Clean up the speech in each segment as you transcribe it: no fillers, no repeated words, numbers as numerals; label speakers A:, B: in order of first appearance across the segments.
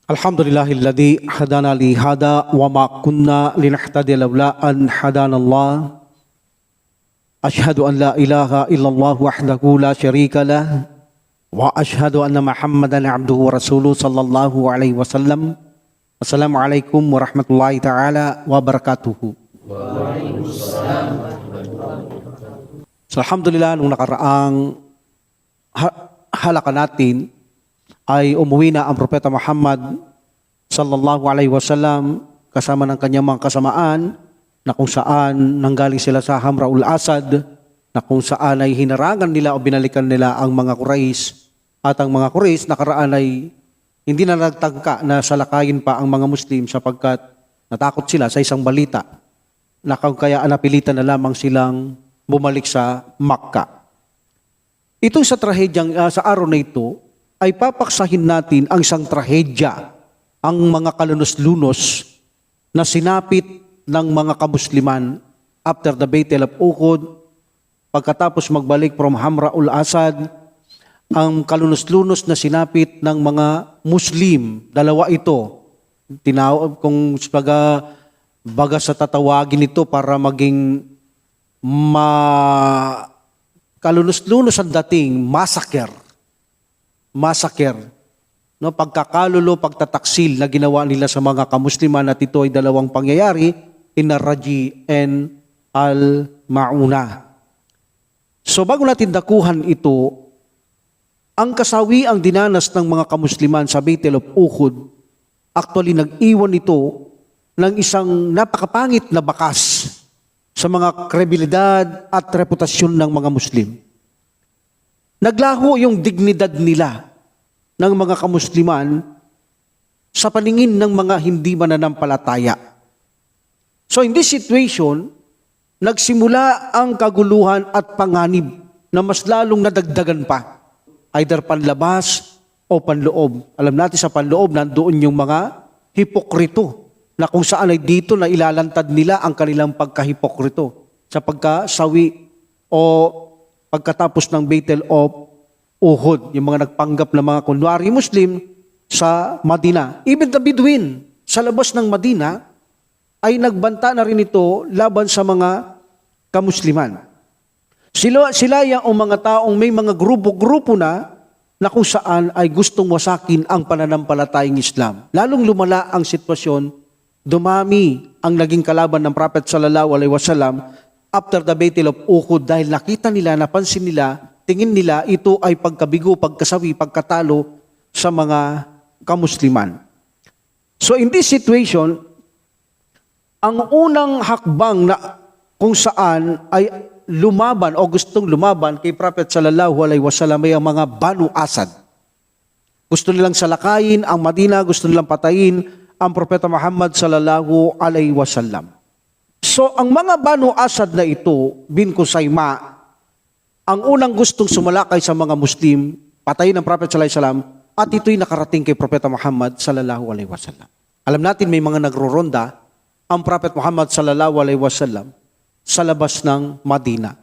A: Alhamdulillahilladzi hadana li hada wa ma kunna linahtadiya laula an hadanallah. Ashhadu an la ilaha illallah wahdahu la syarika lah wa ashhadu anna Muhammadan abduhu wa rasuluhu sallallahu alaihi wasallam. Assalamualaikum warahmatullahi taala wabarakatuh. So, alhamdulillah, nung nakaraang halaka natin ay umuwi na ang Propeta Muhammad sallallahu alaihi wasallam kasama ng kanyang mga kasamaan, na kung saan nanggaling sila sa Hamraul Asad, na kung saan ay hinarangan nila o binalikan nila ang mga Quraysh, at ang mga Quraysh nakaraan ay hindi na nagtangka na salakayin pa ang mga Muslim sapagkat natakot sila sa isang balita na kaya napilitan na lamang silang bumalik sa Makkah. Ito sa trahedyang sa araw na ito ay papaksahin natin ang isang trahedya, ang mga kalunos-lunos na sinapit ng mga kamusliman after the Battle of Uhud. Pagkatapos magbalik from Hamraul Asad, ang kalunos-lunos na sinapit ng mga Muslim, dalawa ito. Tinawag kung baga sa tatawagin ito para maging kalunos-lunos ang dating massacre, no, pagkakalulo, pagtataksil na ginawa nila sa mga kamusliman, at ito ay dalawang pangyayari, Ar-Raji and Al-Mauna. So bago natin dakuhan ito, ang kasawi ang dinanas ng mga kamusliman sa Battle of Uhud, actually nag-iwan ito ng isang napakapangit na bakas sa mga kredibilidad at reputasyon ng mga Muslim. Naglaho yung dignidad nila ng mga kamusliman sa paningin ng mga hindi mananampalataya. So in this situation, nagsimula ang kaguluhan at panganib na mas lalong nadagdagan pa, either panlabas o panloob. Alam natin sa panloob, nandoon yung mga hipokrito na kung saan ay dito na ilalantad nila ang kanilang pagkahipokrito sa pagkasawi o pagkatapos ng Battle of Uhud, yung mga nagpanggap na mga kunwari Muslim sa Madina. Even the Bedouin sa labas ng Madina ay nagbanta na rin ito laban sa mga kamusliman. Sila yung mga taong may mga grupo-grupo na kung saan ay gustong wasakin ang pananampalatayang Islam. Lalong lumala ang sitwasyon, dumami ang naging kalaban ng Prophet sallallahu alaihi wasallam after the Battle of Uhud dahil nakita nila, napansin nila, tingin nila ito ay pagkabigo, pagkasawi, pagkatalo sa mga kamusliman. So in this situation, ang unang hakbang na kung saan ay lumaban o gustong lumaban kay Prophet sallallahu alaihi wasallam ay ang mga Banu Asad. Gusto nilang salakayin ang Madina, gusto nilang patayin ang Propeta Muhammad sallallahu alaihi wasallam. So ang mga Banu Asad na ito, bin Kusayma, ang unang gustong sumalakay sa mga Muslim, patayin ng Prophet sallallahu alaihi wasallam, at ito'y nakarating kay Propeta Muhammad sallallahu alaihi wasallam. Alam natin may mga nagro-ronda ang Prophet Muhammad sallallahu alaihi wasallam sa labas ng Madina.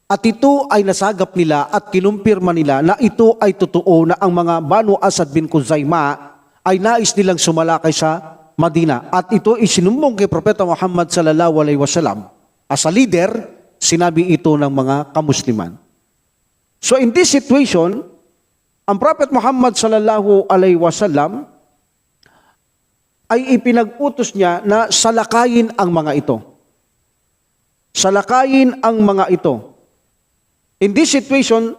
A: At ito ay nasagap nila at kinumpirma nila na ito ay totoo, na ang mga Banu Asad bin Kusayma ay nais nilang sumalakay sa Madina. At ito isinumbong kay Propeta Muhammad sallallahu alaihi wasallam. As a leader, sinabi ito ng mga kamusliman. So in this situation, ang Prophet Muhammad sallallahu alaihi wasallam ay ipinag-utos niya na salakayin ang mga ito. Salakayin ang mga ito. In this situation,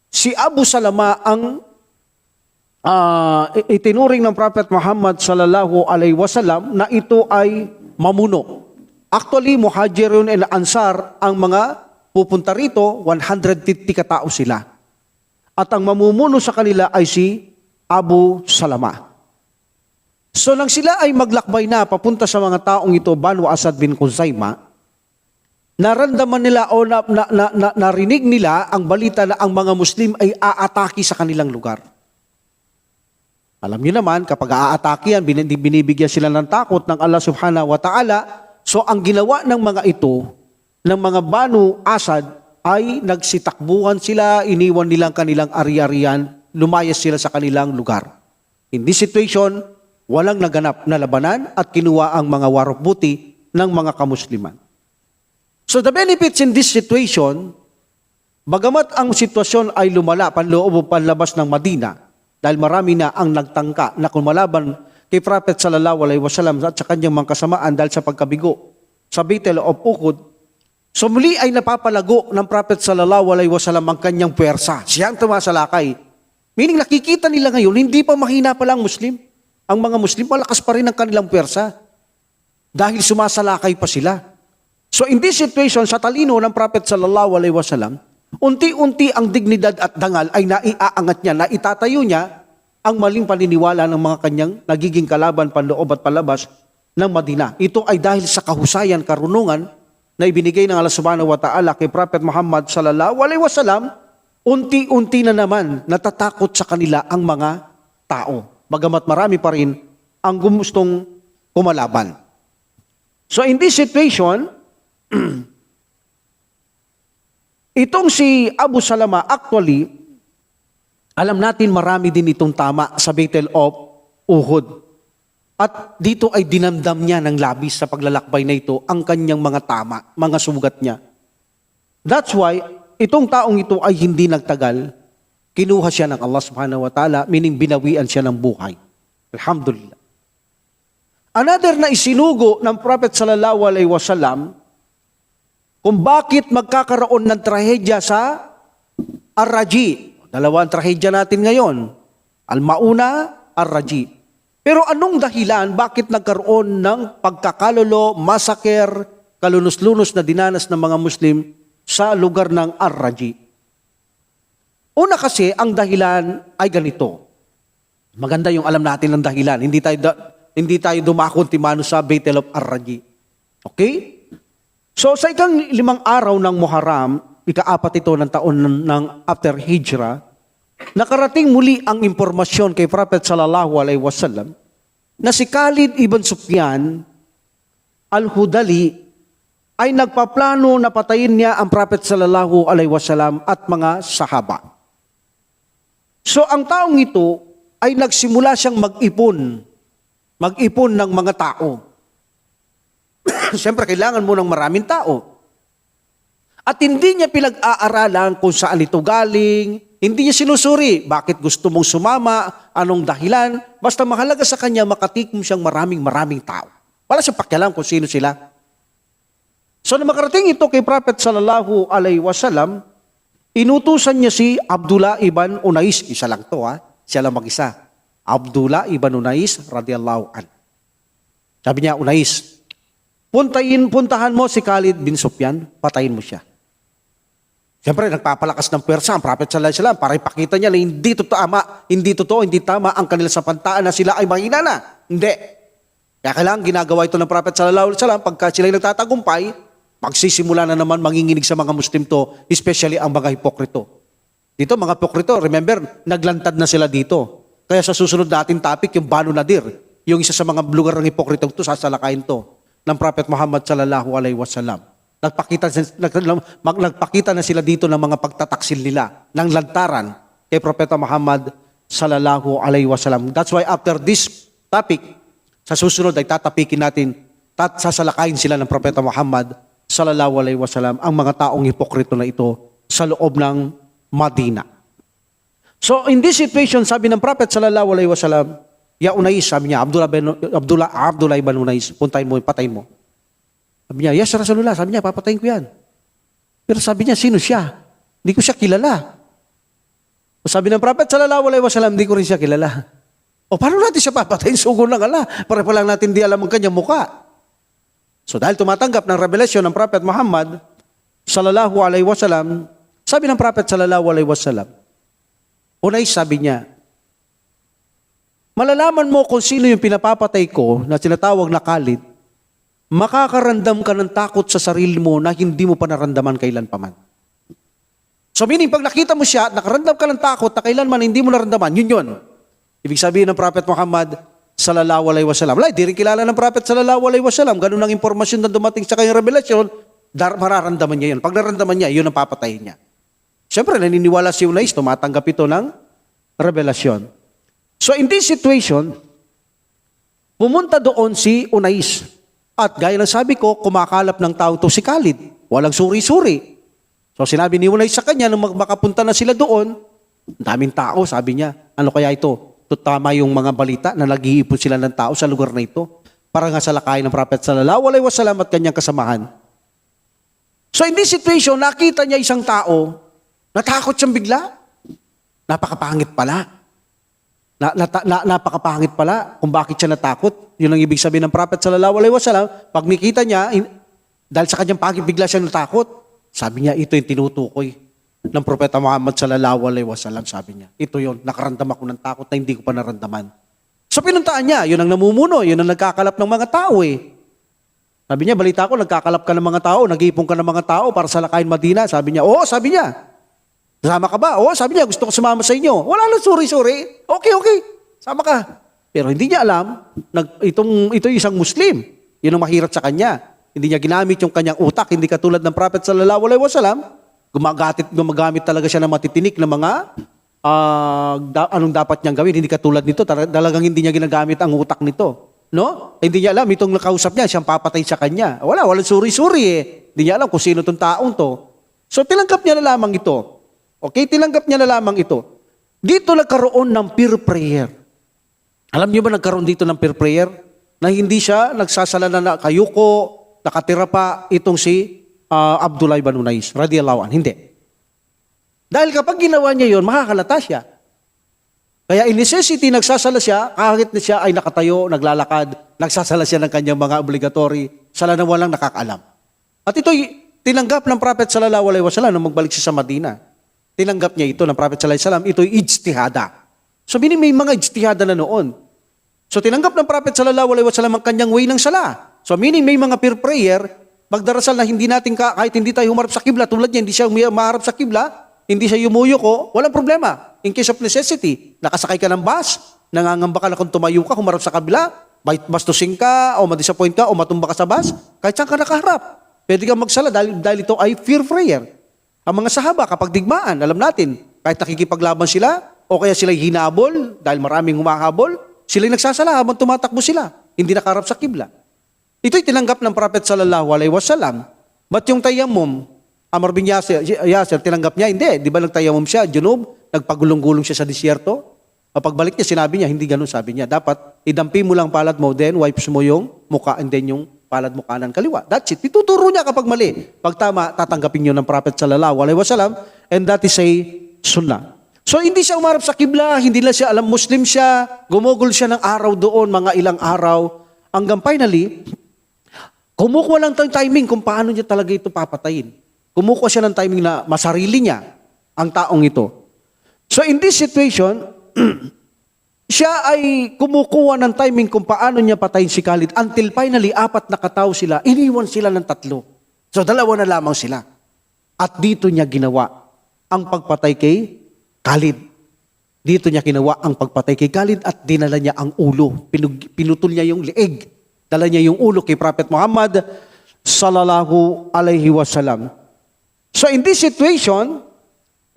A: si Abu Salama ang itinuring ng Prophet Muhammad sallallahu alaihi wasallam na ito ay mamuno. Actually, Muhajirun and Ansar ang mga pupunta rito, 150 katao sila. At ang mamumuno sa kanila ay si Abu Salama. So nang sila ay maglakbay na papunta sa mga taong ito, Banu Asad bin Kusayma, naramdaman nila o narinig nila ang balita na ang mga Muslim ay aatake sa kanilang lugar. Alam niyo naman, kapag aatake yan, binibigyan sila ng takot ng Allah subhanahu wa ta'ala. So ang ginawa ng mga ito, ng mga Banu Asad, ay nagsitakbuhan sila, iniwan nilang kanilang ari-arian, lumayas sila sa kanilang lugar. In this situation, walang naganap na labanan at kinuha ang mga warokbuti ng mga kamusliman. So the benefits in this situation, bagamat ang sitwasyon ay lumala panloob o panlabas ng Madina, dahil marami na ang nagtangka na kumalaban kay Prophet sallallahu alaihi wasallam at sa kanyang mga kasamaan dahil sa pagkabigo sa Battle of Uhud, so muli ay napapalago ng Prophet sallallahu alaihi wasallam ang kanyang puwersa. Siya ang tumasalakay. Meaning nakikita nila ngayon, hindi pa mahina pa lang Muslim. Ang mga Muslim, malakas pa rin ang kanilang puwersa dahil sumasalakay pa sila. So in this situation, sa talino ng Prophet sallallahu alaihi wasallam, unti-unti ang dignidad at dangal ay naiaangat niya, na itatayo niya ang maling paniniwala ng mga kanyang nagiging kalaban panloob at palabas ng Madina. Ito ay dahil sa kahusayan, karunungan na ibinigay ng Allah subhanahu wa ta'ala kay Prophet Muhammad sallallahu alaihi wasallam. Unti-unti na naman natatakot sa kanila ang mga tao, bagamat marami pa rin ang gustong kumalaban. So in this situation, itong si Abu Salama, actually, alam natin marami din itong tama sa Battle of Uhud. At dito ay dinamdam niya ng labis sa paglalakbay na ito ang kanyang mga tama, mga sugat niya. That's why, itong taong ito ay hindi nagtagal, kinuha siya ng Allah subhanahu wa ta'ala, meaning binawian siya ng buhay. Alhamdulillah. Another na isinugo ng Prophet sallallahu alaihi wasallam, kung bakit magkakaroon ng trahedya sa Ar-Raji. Dalawang trahedya natin ngayon. Al-Mauna, Ar-Raji. Pero anong dahilan bakit nagkaroon ng pagkakalulo, massacre, kalunos-lunos na dinanas ng mga Muslim sa lugar ng Ar-Raji? Una kasi, ang dahilan ay ganito. Maganda yung alam natin ng dahilan. Hindi tayo dumakon-timano sa Battle of Ar-Raji. Okay? So sa ikang 5 araw ng Muharram, ika-4 ito ng taon ng after Hijrah, nakarating muli ang impormasyon kay Prophet sallallahu alaihi wasallam na si Khalid ibn Sufyan al-Hudali ay nagpaplano na patayin niya ang Prophet sallallahu alaihi wasallam at mga sahaba. So ang taong ito ay nagsimula siyang mag-ipon ng mga tao. Siyempre, kailangan mo ng maraming tao. At hindi niya pinag-aaralan kung saan ito galing, hindi niya sinusuri bakit gusto mong sumama, anong dahilan, basta mahalaga sa kanya makatikim siyang maraming tao. Wala siyang pakialam kung sino sila. So, na makarating ito kay Prophet sallallahu alaihi wasallam, inutusan niya si Abdullah ibn Unais, isa lang to siya lang mag-isa. Abdullah ibn Unais radiyallahu anhu. Sabi niya, Unais, puntahan mo si Khalid bin Sufyan, patayin mo siya. Siyempre, nagpapalakas ng pwersa ang Prophet sallallahu alaihi wasallam para ipakita niya na hindi tama ang kanilang sapantaan na sila ay mahina na. Hindi. Kaya kailangan ginagawa ito ng Prophet sallallahu alaihi wasallam pagka sila nagtatagumpay, magsisimula na naman manginginig sa mga Muslim to, especially ang mga hipokrito. Dito, mga hipokrito, remember, naglantad na sila dito. Kaya sa susunod natin topic, yung Banu Nadir, yung isa sa mga lugar ng hipokrito to, sasalakayin to ng Prophet Muhammad sallallahu alaihi wasallam. Nagpakita na sila dito ng mga pagtataksil nila ng lantaran kay Propeta Muhammad sallallahu alaihi wasallam. That's why after this topic, sa susunod ay tatapikin natin, sasalakayin sila ng Propeta Muhammad sallallahu alaihi wasallam ang mga taong hipokrito na ito sa loob ng Madina. So in this situation, sabi ng Prophet sallallahu alaihi wasallam, ya Unais, sabi niya, Abdullah ibn Unais, puntahin mo, patayin mo. Sabi niya, yes Rasulullah, sabi niya, papatayin ko yan. Pero sabi niya, sino siya? Hindi ko siya kilala. O sabi ng Prophet sallallahu alaihi wasallam, hindi ko rin siya kilala. O paano natin siya papatayin? Sugo ng Allah. Para pa lang natin di alam ang kanyang mukha. So dahil tumatanggap ng revelasyon ng Prophet Muhammad sallallahu alaihi wasallam, sabi ng Prophet sallallahu alaihi wasallam, Unais, sabi niya, malalaman mo kung sino yung pinapapatay ko na tinatawag na Khalid, makakarandam ka ng takot sa sarili mo na hindi mo pa naramdaman kailanpaman. So meaning, pag nakita mo siya, nakaramdam ka ng takot na kailanman hindi mo naramdaman, yun. Ibig sabihin ng Prophet Muhammad sallallahu alaihi wasallam. Wala, di rin kilala ng Prophet sallallahu alaihi wasallam. Ganun ang impormasyon na dumating sa kanyang revelasyon, mararamdaman niya yun. Pag naramdaman niya, yun ang papatayin niya. Siyempre, naniniwala si Unais, tumatanggap ito ng revelasyon. So in this situation, pumunta doon si Unais. At gaya ng sabi ko, kumakalap ng tao to si Khalid. Walang suri-suri. So sinabi ni Unais sa kanya, nung makapunta na sila doon, ang daming tao, sabi niya, ano kaya ito? Tama yung mga balita na nag-iipon sila ng tao sa lugar na ito para nga salakayin ng Prophet sallallahu alaihi wasallam at kanyang kasamahan. So in this situation, nakita niya isang tao, natakot siyang bigla. Napakapangit pala. Napakapangit pala kung bakit siya natakot. Yun ang ibig sabihin ng Prophet sallallahu alaihi wasallam. Pag nakita niya, dahil sa kanyang pangit, bigla siya natakot. Sabi niya, ito yung tinutukoy ng Propeta Muhammad sallallahu alaihi wasallam, sabi niya. Ito yon, nakaramdam ako ng takot na hindi ko pa naramdaman. So pinuntaan niya, yun ang namumuno, yun ang nagkakalap ng mga tao eh. Sabi niya, balita ko, nagkakalap ka ng mga tao, nag-iipon ka ng mga tao para salakayin Madina. Sabi niya, oo, sabi niya. Sama ka ba? Oo, sabi niya, gusto ko sumama sa inyo. Wala lang suri-suri. Okay, sama ka. Pero hindi niya alam, ito isang Muslim. Yun ang mahirap sa kanya. Hindi niya ginamit yung kanyang utak, hindi katulad ng Prophet sallallahu alaihi wasallam. Gumagamit talaga siya ng matitinik na mga anong dapat niyang gawin. Hindi katulad nito, talagang hindi niya ginagamit ang utak nito. No? Hindi niya alam, itong nakausap niya, siyang papatay sa kanya. Walang suri-suri eh. Hindi niya alam kung sino itong taong to. So tinanggap niya na lamang ito. Okay, tinanggap niya na lamang ito. Dito nagkaroon ng peer prayer. Alam niyo ba nagkaroon dito ng peer prayer? Na hindi siya nagsasala na kayuko, nakatira pa itong si Abdullah ibn Unais, radiyallahu anhu. Hindi. Dahil kapag ginawa niya yun, makakalata siya. Kaya in necessity, nagsasala siya, kahit na siya ay nakatayo, naglalakad, nagsasala siya ng kanyang mga obligatory, sala na walang nakakaalam. At ito'y tinanggap ng Prophet sallallahu alaihi wasallam nung magbalik siya sa Madina. Tinanggap niya ito ng Prophet sallallahu alaihi wasallam, ito'y ijtihada. So meaning may mga ijtihada na noon. So tinanggap ng Prophet sallallahu alaihi wasallam ang kanyang way ng sala. So meaning may mga peer prayer, magdarasal na hindi natin kahit hindi tayo humarap sa kibla, tulad niya, hindi siya maharap sa kibla, hindi siya yumuyuko, walang problema. In case of necessity, nakasakay ka ng bus, nangangamba ka na kung tumayo ka, humarap sa kabila, bastusin ka, o madisappoint ka, o matumba ka sa bus, kahit saan ka nakaharap. Pwede kang magsala dahil ito ay fear prayer. Ang mga sahaba, kapag digmaan, alam natin, kahit nakikipaglaban sila, o kaya sila'y hinabol, dahil maraming humahabol, sila'y nagsasala habang tumatakbo sila, hindi nakaharap sa kibla. Ito'y tinanggap ng Prophet sallallahu alaihi wasallam. Ba't yung tayammum, Amr bin Yasir, tinanggap niya? Hindi. Di ba nagtayammum siya, junub, nagpagulong-gulong siya sa disyerto? Pagbalik niya, sinabi niya, hindi ganun, sabi niya. Dapat, idampi mo lang palad mo, then wipes mo yung muka, and then yung palad mo kanan kaliwa. That's it. Ituturo niya kapag mali. Pag tama, tatanggapin niyo ng Prophet sallallahu alaihi wasallam, and that is a sunnah. So, hindi siya umarap sa kibla, hindi na siya alam, Muslim siya, gumugol siya ng araw doon, mga ilang araw, hanggang finally, kumukuha lang ng timing kung paano niya talaga ito papatayin. Kumukuha siya ng timing na masarili niya ang taong ito. So in this situation, siya ay kumukuha ng timing kung paano niya patayin si Khalid until finally, 4 na katao sila, iniwan sila ng 3. So 2 na lamang sila. At dito niya ginawa ang pagpatay kay Khalid. Dito niya ginawa ang pagpatay kay Khalid at dinala niya ang ulo. Pinutol niya yung leeg. Dala niya yung ulo kay Prophet Muhammad sallallahu alaihi wasallam. So in this situation,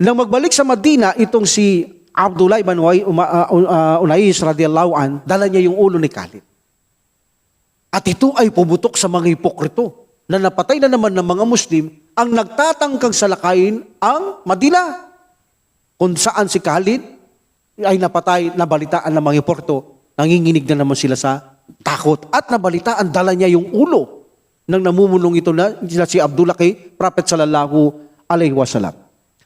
A: nang magbalik sa Madina, itong si Abdullah ibn Unais radiyallahu an, dala niya yung ulo ni Khalid. At ito ay pumutok sa mga hipokrito na napatay na naman ng mga Muslim ang nagtatangkang salakayin ang Madina. Kung saan si Khalid ay napatay, nabalitaan ng mga hipokrito, nanginginig na naman sila sa takot. At nabalitaan, dala niya yung ulo ng namumulong ito na si Abdullah kay Prophet sallallahu alaihi wasallam.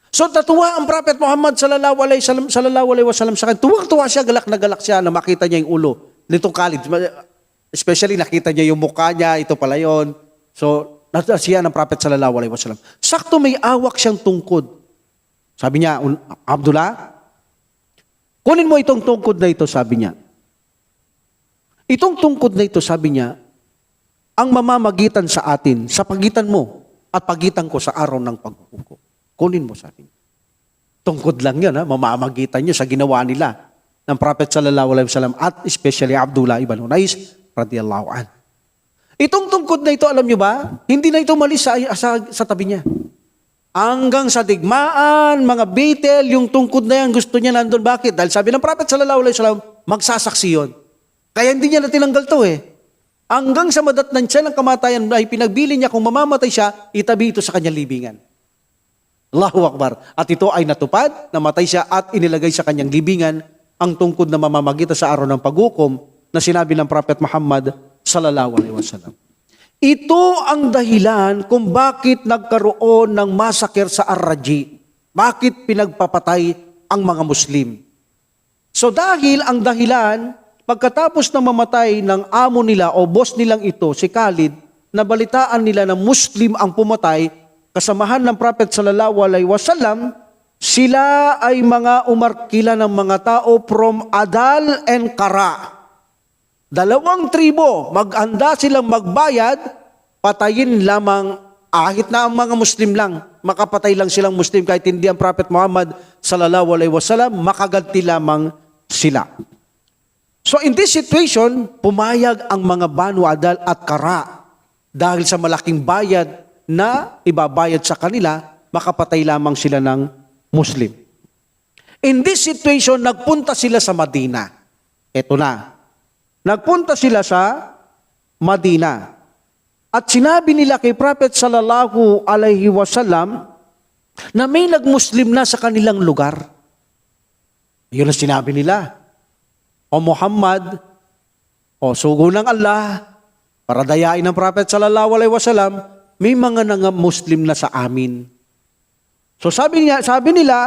A: So natuwa ang Prophet Muhammad sallallahu alaihi wasallam sa kanya. Tuwang-tuwa siya, galak na galak siya na makita niya yung ulo nitong Khalid. Especially nakita niya yung mukha niya, ito pala yun. So siya ng Prophet sallallahu alaihi wasallam. Sakto may awak siyang tungkod. Sabi niya, Abdullah, kunin mo itong tungkod na ito, sabi niya. Itong tungkod na ito, sabi niya, ang mamamagitan sa atin, sa pagitan mo at pagitan ko sa araw ng paghuhukom. Kunin mo, sabi niya. Tungkod lang yun, mamamagitan niyo sa ginawa nila. ng Prophet sallallahu alaihi wasallam at especially Abdullah ibn Unais radiyallahu an. Itong tungkod na ito, alam nyo ba, hindi na ito malis sa tabi niya. Hanggang sa digmaan, mga Bethel, yung tungkod na yan, gusto niya nandun. Bakit? Dahil sabi ng Prophet sallallahu alaihi wasallam, magsasaksi yun. Kaya hindi niya na tinanggal to eh. Hanggang sa madatnan siya ng kamatayan ay pinagbili niya kung mamamatay siya, itabi ito sa kanyang libingan. Allahu Akbar. At ito ay natupad, namatay siya at inilagay sa kanyang libingan ang tungkod na mamamagitan sa araw ng paghukom na sinabi ng Prophet Muhammad sallallahu alaihi wasallam. Ito ang dahilan kung bakit nagkaroon ng massacre sa Ar-Raji. Bakit pinagpapatay ang mga Muslim. So dahil ang dahilan, pagkatapos na mamatay ng amo nila o boss nilang ito, si Khalid, nabalitaan nila na Muslim ang pumatay, kasamahan ng Prophet sallallahu alaihi wasallam, sila ay mga umarkila ng mga tao from Adal and Kara. 2 tribo, mag-anda silang magbayad, patayin lamang, ahit na ang mga Muslim lang, makapatay lang silang Muslim kahit hindi ang Prophet Muhammad sallallahu alaihi wasallam, makaganti lamang sila. So in this situation, pumayag ang mga Banu Adal at Kara dahil sa malaking bayad na ibabayad sa kanila, makapatay lamang sila ng Muslim. In this situation, nagpunta sila sa Madina. Ito na. Nagpunta sila sa Madina. At sinabi nila kay Prophet sallallahu alaihi wasallam na may nagmuslim na sa kanilang lugar. Yun ang sinabi nila. O Muhammad, o sugo ng Allah, para dayain ng Prophet sallallahu alaihi wasallam, may mga Muslim na sa amin. So sabi nila,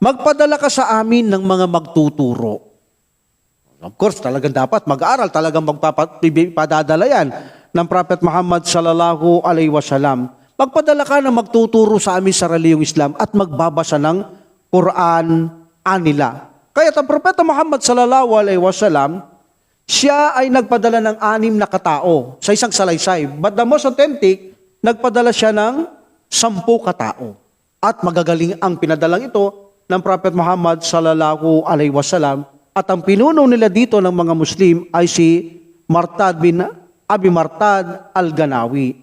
A: magpadala ka sa amin ng mga magtuturo. Of course, talagang dapat mag-aral, talagang magpapadadala yan ng Prophet Muhammad sallallahu alaihi wasallam. Magpadala ka na magtuturo sa amin sa reliyong Islam at magbabasa ng Quran anila. Kaya ang Propeta Muhammad sallallahu alaihi wasallam, siya ay nagpadala ng 6 na katao sa isang salaysay. But the most authentic, nagpadala siya ng 10 katao. At magagaling ang pinadalang ito ng Prophet Muhammad sallallahu alaihi wasallam. At ang pinuno nila dito ng mga Muslim ay si Martad bin Abi Martad al-Ganawi.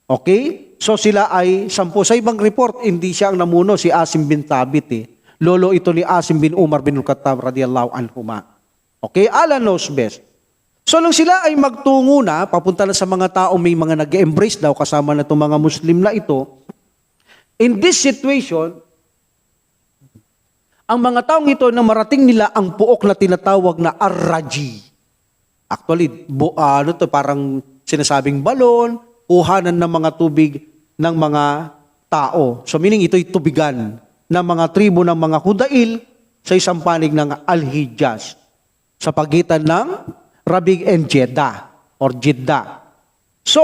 A: Okay? So sila ay 10. Sa ibang report, hindi siya ang namuno, si Asim bin Thabit eh. Lolo ito ni Asim bin Umar bin Al-Khattab radiyallahu anhuma. Okay? Allah knows best. So nung sila ay magtungo na, papunta na sa mga tao, may mga nag-embrace daw kasama na itong mga Muslim na ito. In this situation, ang mga taong ito na marating nila ang puok na tinatawag na Ar-Raji. Actually, parang sinasabing balon, kuhanan ng mga tubig ng mga tao. So meaning ito'y tubigan ng mga tribo ng mga Hudail sa isang panig ng Al-Hijaz sa pagitan ng Rabig and Jeddah or Jeddah. So,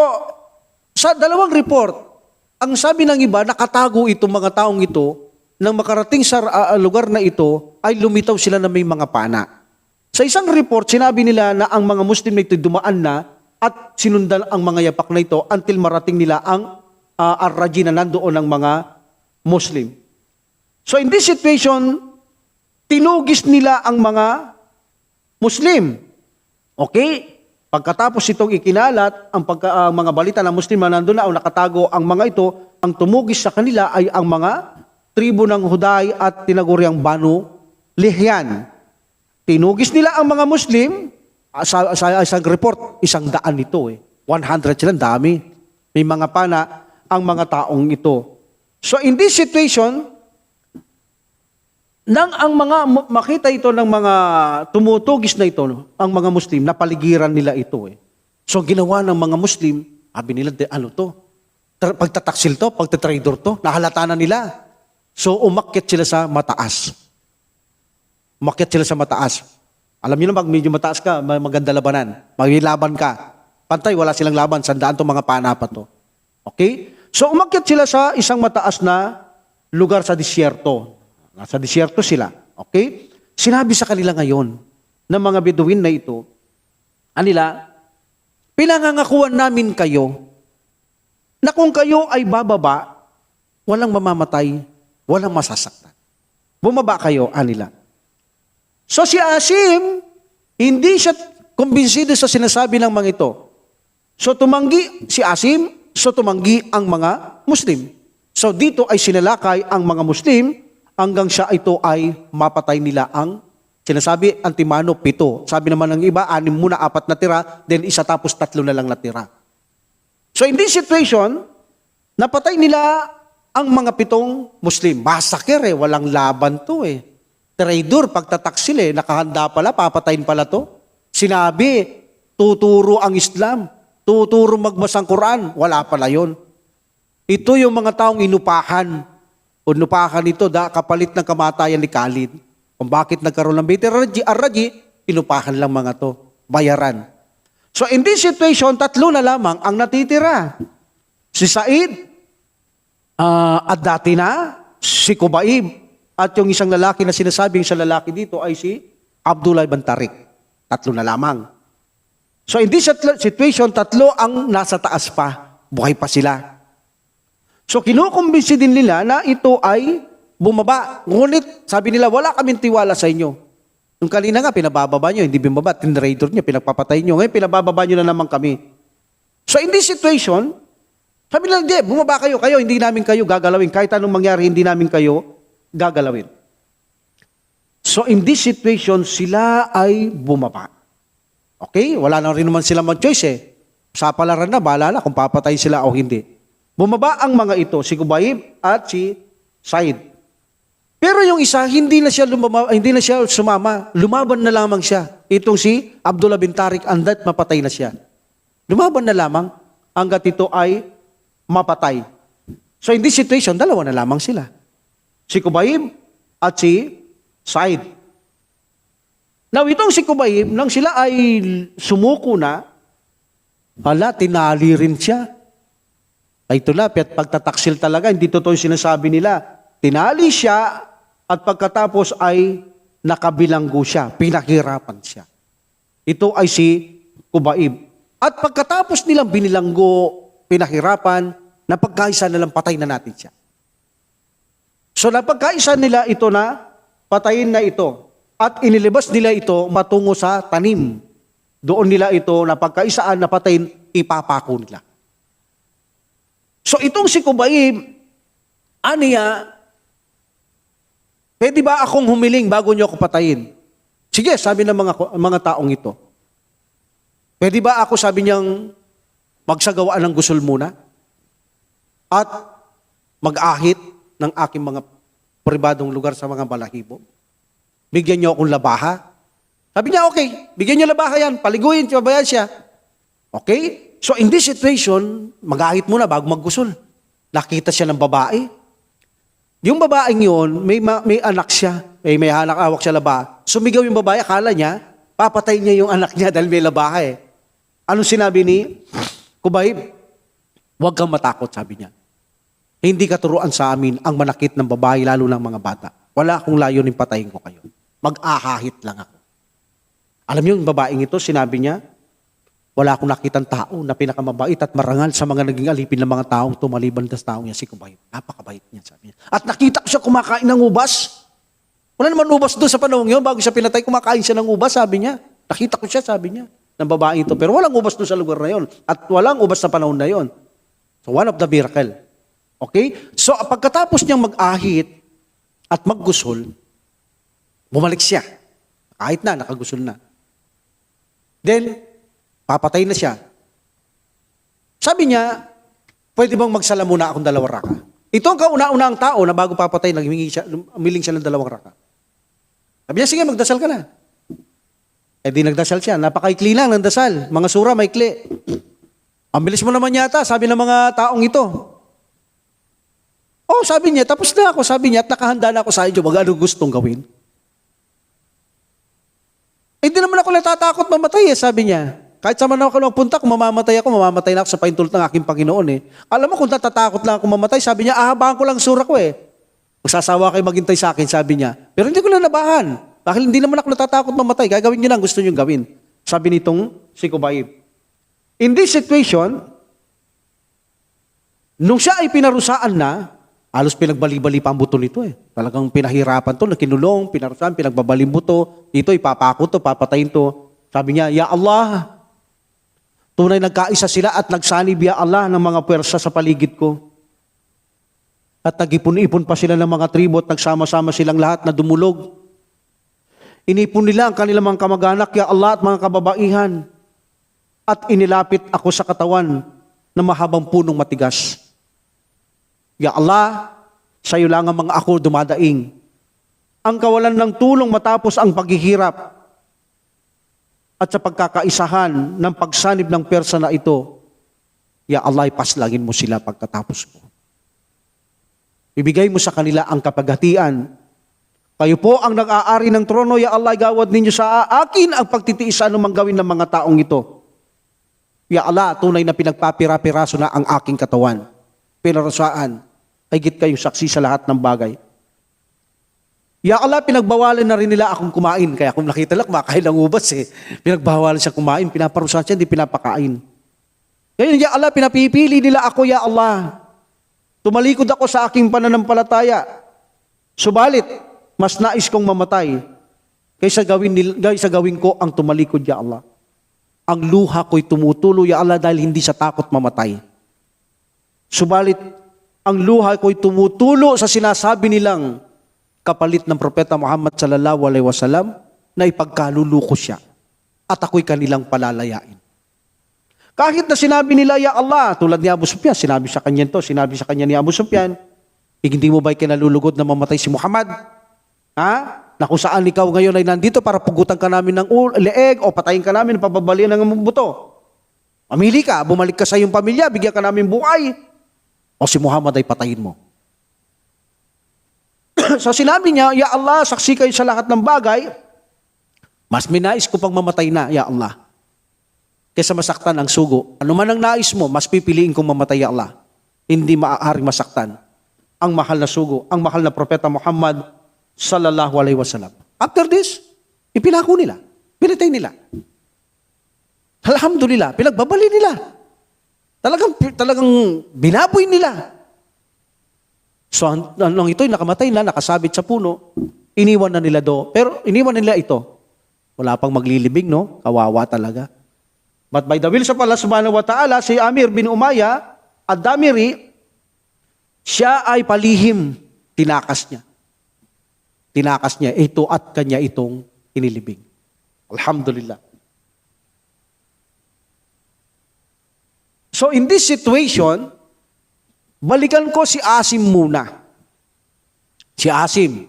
A: sa 2 report, ang sabi ng iba, nakatago itong mga taong ito. Nang makarating sa lugar na ito, ay lumitaw sila na may mga pana. Sa isang report, sinabi nila na ang mga Muslim na ito dumaan na at sinundan ang mga yapak na ito until marating nila ang Ar-Raji na nandoon ng mga Muslim. So in this situation, tinugis nila ang mga Muslim. Okay? Pagkatapos itong ikinalat, ang mga balita ng Muslim na nandoon na o nakatago ang mga ito, ang tumugis sa kanila ay ang mga tribo ng Huday at tinaguriang Banu Lihyan. Tinugis nila ang mga Muslim, sa isang report, 100 ito eh. 100 sila, dami. May mga pana ang mga taong ito. So in this situation, nang ang mga makita ito ng mga tumutugis na ito, ang mga Muslim, napaligiran nila ito eh. So ginawa ng mga Muslim, sabi nila, ano to? Pagtataksil to, pagtatrader to, nahalata na nila. So, umakyat sila sa mataas. Umakyat sila sa mataas. Alam niyo na, pag medyo mataas ka, maganda labanan. Maglaban ka. Pantay, wala silang laban. Sandaan to mga panapat to. Okay? So, umakyat sila sa isang mataas na lugar sa disyerto. Nasa disyerto sila. Okay? Sinabi sa kanila ngayon, ng mga Beduin na ito, anila, pinangangakuan namin kayo, na kung kayo ay bababa, walang mamamatay, walang masasaktan. Bumaba kayo, anila. So si Asim, hindi siya kumbinsido sa sinasabi ng mga ito. So tumanggi si Asim, so tumanggi ang mga Muslim. So dito ay sinalakay ang mga Muslim hanggang siya ito ay mapatay nila ang sinasabi, antimano, 7. Sabi naman ng iba, 6 muna, 4 natira, then isa tapos 3 na lang natira. So in this situation, napatay nila ang mga 7 Muslim. Massacre walang laban to Traitor, pagtataksil nakahanda pala, papatayin pala to. Sinabi, tuturo ang Islam, tuturo magbasang Quran, wala pala yon. Ito yung mga taong inupahan. Unupahan ito, kapalit ng kamatayan ni Khalid. Kung bakit nagkaroon ng Beit Ar-Raji, inupahan lang mga to, bayaran. So in this situation, 3 na lamang ang natitira. Si Said, at dati na, si Kubaib, at yung isang lalaki na sinasabing sa lalaki dito ay si Abdullah ibn Tariq. 3 na lamang. So in this situation, 3 ang nasa taas pa. Buhay pa sila. So kinukumbinsi din nila na ito ay bumaba. Ngunit sabi nila, wala kaming tiwala sa inyo. Nung kanina nga, pinabababa nyo, hindi bumaba. Tinraitor nyo, pinagpapatay nyo. Ngayon, pinabababa nyo na naman kami. So in this situation, sabi nila, hindi, bumaba kayo, hindi namin kayo gagalawin. Kahit anong mangyari, hindi namin kayo gagalawin. So in this situation, sila ay bumaba. Okay? Wala na rin naman sila mag-choice Sa palaran na, bahala na kung papatay sila o hindi. Bumaba ang mga ito, si Kubayb at si Said. Pero yung isa, hindi na siya sumama. Lumaban na lamang siya. Itong si Abdullah bin Tariq, andat mapatay na siya. Lumaban na lamang hanggat ito ay mapatay. So in this situation, 2 na lamang sila. Si Kubayb at si Said. Now, itong si Kubayb, nang sila ay sumuko na, tinali rin siya. Ay ito na, pagtataksil talaga, hindi totoo yung sinasabi nila. Tinali siya at pagkatapos ay nakabilanggo siya, pinahirapan siya. Ito ay si Kubayb. At pagkatapos nilang binilanggo, pinahirapan, napagkaisa nilang patay na natin siya. So napagkaisa nila ito na patayin na ito at inilabas nila ito matungo sa tanim. Doon nila ito napagkaisaan na patayin, ipapako nila. So itong si Kubayb, aniya, pwede ba akong humiling bago niyo ako patayin? Sige, sabi ng mga taong ito. Pwede ba ako, sabi niyang, magsagawa ng gusol muna? At mag-ahit ng aking mga pribadong lugar sa mga balahibo. Bigyan niyo akong labaha. Sabi niya, okay, bigyan niyo labaha yan, paliguin, pabayaan siya. Okay? So in this situation, mag-ahit muna bago maggusol. Nakita siya ng babae. Yung babaeng yun, may anak siya, may anak-awak siya labaha. Sumigaw yung babae, akala niya, papatay niya yung anak niya dahil may labaha Anong sinabi ni Kubayb? Huwag kang matakot, sabi niya. Hindi katuruan sa amin ang manakit ng babae, lalo ng mga bata. Wala akong layunin patayin ko kayo. Mag-ahahit lang ako. Alam niyo, yung babaeng ito, sinabi niya, wala akong nakitang tao na pinakamabait at marangal sa mga naging alipin ng mga taong tumaliban sa taong niya, si Kubayb. Napakabait niya, sabi niya. At nakita ko siya kumakain ng ubas. Wala naman ubas doon sa panahon yun. Bago siya pinatay, kumakain siya ng ubas, sabi niya. Nakita ko siya, sabi niya, ng babae ito. Pero walang ubas doon sa lugar na yon. At walang ubas sa panahon na yon. So one of the miracle. Okay? So pagkatapos niyang mag-ahit at maggusol, bumalik siya. Kahit na, nakagusol na. Then, papatay na siya. Sabi niya, pwede bang magsala muna akong 2 raka? Ito ang kauna-unang tao na bago papatay, umiling siya ng 2 raka. Sabi niya, sige, magdasal ka na. Di nagdasal siya. Napakaikli lang ng dasal. Mga sura, maikli. Ang bilis mo naman yata, sabi ng mga taong ito. Sabi niya, tapos na ako, sabi niya, at nakahanda na ako sa inyo, ano gustong gawin. Hindi naman ako natatakot mamatay sabi niya. Kahit saan man ako nagpunta, kung mamamatay na ako sa paintulot ng aking Panginoon Alam mo, kung natatakot lang ako mamatay, sabi niya, ahabaan ko lang sura ko Magsasawa kayo maghintay sa akin, sabi niya. Pero hindi ko lang nabahan. Dahil hindi naman ako natatakot mamatay, gagawin niyo lang, gusto niyo gawin. Sabi nitong si Kubayb. In this situation, nung siya ay pinarusaan na, Halos pinagbali-bali pa ang buto nito eh. Talagang pinahirapan to, nakinulong, pinarusahan, pinagbabaling buto. Dito, ipapako to, papatayin to. Sabi niya, Ya Allah, tunay nagkaisa sila at nagsanib, Ya Allah, ng mga puwersa sa paligid ko. At nag-ipon-ipon pa sila ng mga tribo at nagsama-sama silang lahat na dumulog. Inipon nila ang kanilang mga kamag-anak, Ya Allah, at mga kababaihan. At inilapit ako sa katawan ng mahabang punong matigas. Ya Allah, sa iyo lang ang mga ako dumadaing. Ang kawalan ng tulong matapos ang paghihirap at sa pagkakaisahan ng pagsanib ng persa na ito, Ya Allah, ipaslangin mo sila pagkatapos mo. Ibigay mo sa kanila ang kapaghatian. Kayo po ang nag-aari ng trono, Ya Allah, gawad ninyo sa akin ang pagtitiis sa anumang gawin ng mga taong ito. Ya Allah, tunay na pinagpapira-piraso na ang aking katawan. Pinarasaan, higit kayong saksi sa lahat ng bagay. Ya Allah, pinagbawalan na rin nila akong kumain. Kaya kung nakita lang, kumakain ng ubas eh. Pinagbawalan siya kumain, pinaparusahan siya, hindi pinapakain. Ngayon, Ya Allah, pinapipili nila ako, Ya Allah. Tumalikod ako sa aking pananampalataya. Subalit, mas nais kong mamatay kaysa gawin ko ang tumalikod, Ya Allah. Ang luha ko'y tumutulo, Ya Allah, dahil hindi sa takot mamatay. Subalit, ang luha ko'y tumutulo sa sinasabi nilang kapalit ng Propeta Muhammad sallallahu alaihi wasallam na ipagkaluluko siya at ako'y kanilang palalayain. Kahit na sinabi nila, Ya Allah, tulad ni Abu Sufyan, sinabi sa kanya ni Abu Sufyan, hindi mo ba'y kinalulugod na mamatay si Muhammad? Ha? Na kung saan ikaw ngayon ay nandito para pugutan ka namin ng leeg o patayin ka namin, pababalian ng buto. Mamili ka, bumalik ka sa iyong pamilya, bigyan ka namin buhay. O si Muhammad ay patayin mo. So sinabi niya, Ya Allah, saksi kayo sa lahat ng bagay, mas minais ko pang mamatay na, Ya Allah, kaysa masaktan ang sugo. Ano man ang nais mo, mas pipiliin kong mamatay, Ya Allah. Hindi maaaring masaktan ang mahal na sugo, ang mahal na Propeta Muhammad sallallahu alaihi wasallam. After this, ipinako nila, pinatay nila. Alhamdulillah, pinagbabali nila. Talagang binaboy nila. So, nung ito'y nakamatay na, nakasabit sa puno, iniwan na nila do. Pero iniwan nila ito. Wala pang maglilibing, no? Kawawa talaga. But by the will of Allah subhanahu wa ta'ala, si Amir bin Umayya, ad-Damiri, siya ay palihim, tinakas niya. Tinakas niya ito at kanya itong inilibing. Alhamdulillah. So in this situation, balikan ko si Asim muna. Si Asim,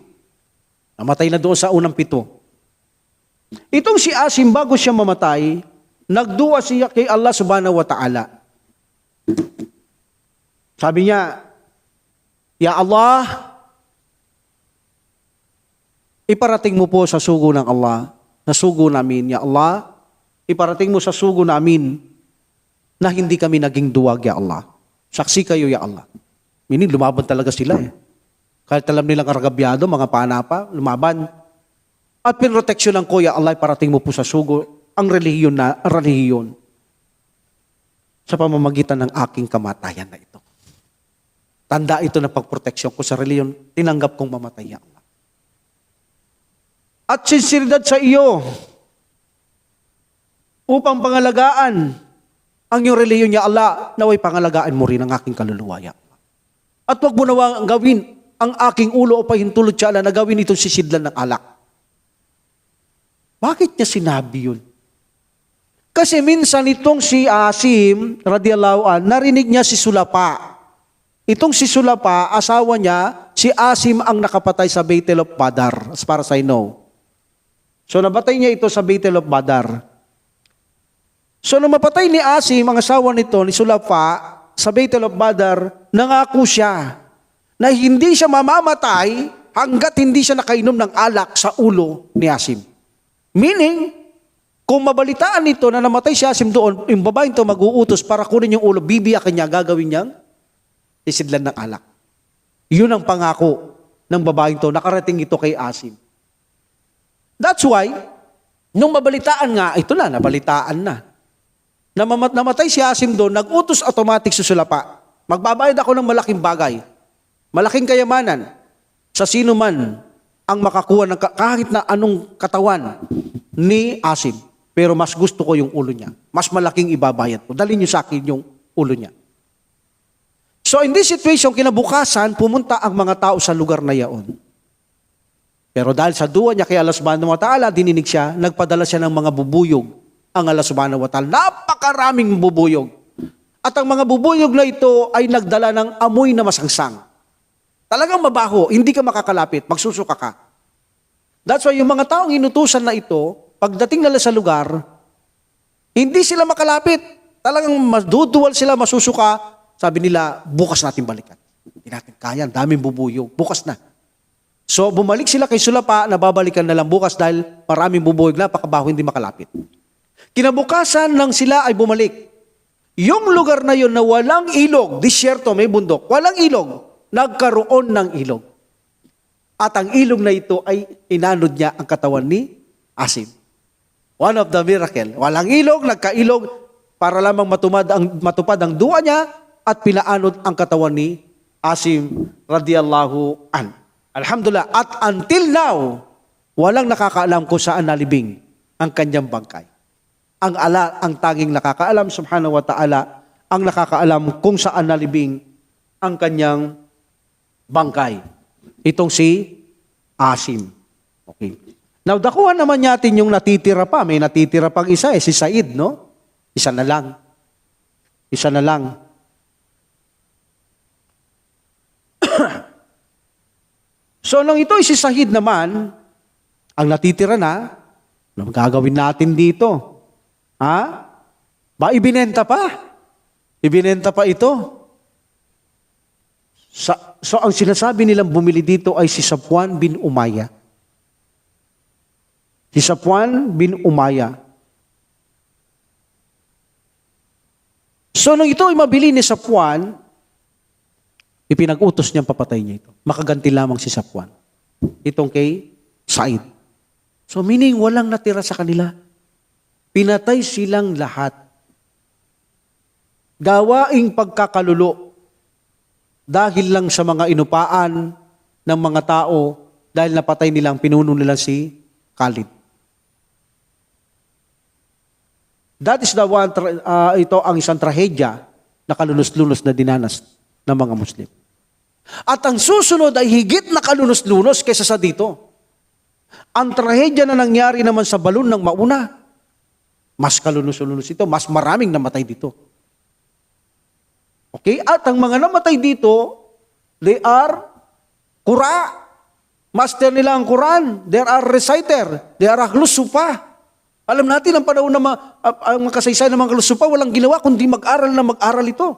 A: namatay na doon sa unang 7. Itong si Asim, bago siya mamatay, nagdua siya kay Allah subhanahu wa ta'ala. Sabi niya, Ya Allah, iparating mo po sa sugo ng Allah, na sugo namin, Ya Allah, iparating mo sa sugo namin na hindi kami naging duwag, Ya Allah. Saksi kayo, Ya Allah. Meaning, lumaban talaga sila eh. Kahit alam nilang karagabyado, mga panapa, lumaban. At pinroteksyonan ko, Ya Allah, iparating mo po sa sugo ang relihiyon sa pamamagitan ng aking kamatayan na ito. Tanda ito ng pagproteksyon ko sa relihiyon, tinanggap kong mamatay, Ya Allah. At sinseridad sa iyo upang pangalagaan ang iyong relihiyon, Ya Allah, naway pangalagaan mo rin ang aking kaluluwa, Ya Allah. At huwag mo nawang gawin ang aking ulo o pahintulot, Ya Allah, na gawin itong sisidlan ng alak. Bakit niya sinabi yun? Kasi minsan itong si Asim, radiyallahu an, narinig niya si Sulapa. Itong si Sulapa, asawa niya, si Asim ang nakapatay sa Battle of Badar, as far as I know. So nabatay niya ito sa Battle of Badar. So nung mapatay ni Asim, ang asawa nito, ni Sulapa, sa Battle of Badar, nangako siya na hindi siya mamamatay hanggat hindi siya nakainom ng alak sa ulo ni Asim. Meaning, kung mabalitaan nito na namatay si Asim doon, yung babaeng ito mag-uutos para kunin yung ulo, bibiyakin niya, gagawin niyang isidlan ng alak. Yun ang pangako ng babaeng ito, nakarating ito kay Asim. That's why, nung mabalitaan nga, ito na, nabalitaan na. Namatay si Asim doon, nag-utos automatic sa Sulapa. Magbabayad ako ng malaking bagay. malaking kayamanan sa sino man ang makakuha ng kahit na anong katawan ni Asim. Pero mas gusto ko yung ulo niya. Mas malaking ibabayad ko. Dalhin niyo sa akin yung ulo niya. So in this situation, kinabukasan, pumunta ang mga tao sa lugar na yaon. Pero dahil sa duwa niya kay Allah subhanahu wa ta'ala, dininig siya, nagpadala siya ng mga bubuyog ang Allah subhanahu wa ta'ala. Napakaraming bubuyog. At ang mga bubuyog na ito ay nagdala ng amoy na masangsang. Talagang mabaho, hindi ka makakalapit, magsusuka ka. That's why yung mga taong inutusan na ito, pagdating nila sa lugar, hindi sila makalapit. Talagang maduduwal sila, masusuka. Sabi nila, bukas natin balikan. Hindi natin kaya, daming bubuyog. Bukas na. So, bumalik sila kay Sulapa, nababalikan na lang bukas dahil maraming bubuyog, napakabaho, hindi makalapit. Kinabukasan nang sila ay bumalik. Yung lugar na yun na walang ilog, disyerto, may bundok, walang ilog, nagkaroon ng ilog. At ang ilog na ito ay inanod niya ang katawan ni Asim. One of the miracle. Walang ilog, nagkailog, para lamang matupad ang dua niya at pinaanod ang katawan ni Asim radiyallahu an. Alhamdulillah. At until now, walang nakakaalam kung saan nalibing ang kanyang bangkay. Ang tanging nakakaalam, subhanahu wa ta'ala, ang nakakaalam kung saan nalibing ang kanyang bangkay. Itong si Asim. Okay. Now, dakuhan naman natin yung natitira pa. May natitira pang isa si Said, no? Isa na lang. Isa na lang. So, nang ito si Said naman, ang natitira na, ano gagawin natin dito? Ha? Ba, ibinenta pa? Ibinenta pa ito? So, ang sinasabi nilang bumili dito ay si Safwan bin Umayya. Si Safwan bin Umayya. So, nung ito ay mabili ni Safwan, ipinag-utos niyang papatay niya ito. Makaganti lamang si Safwan. Itong kay Said. So, meaning walang natira sa kanila. Pinatay silang lahat. Gawaing pagkakalulo dahil lang sa mga inupaan ng mga tao dahil napatay nilang pinuno nila si Khalid. That is the one, ito ang isang trahedya na kalunos-lunos na dinanas ng mga Muslim. At ang susunod ay higit na kalunos-lunos kaysa sa dito. Ang trahedya na nangyari naman sa balon ng mauna, mas kalunos-lunos ito, mas maraming namatay dito. Okay? At ang mga namatay dito, they are Qura. Master nila ang Quran. They are reciter. They are Ahlus Sufa. Alam natin, ang panahon na ang kasaysayan ng mga Ahlus Sufa, walang ginawa kundi mag-aral na mag-aral ito.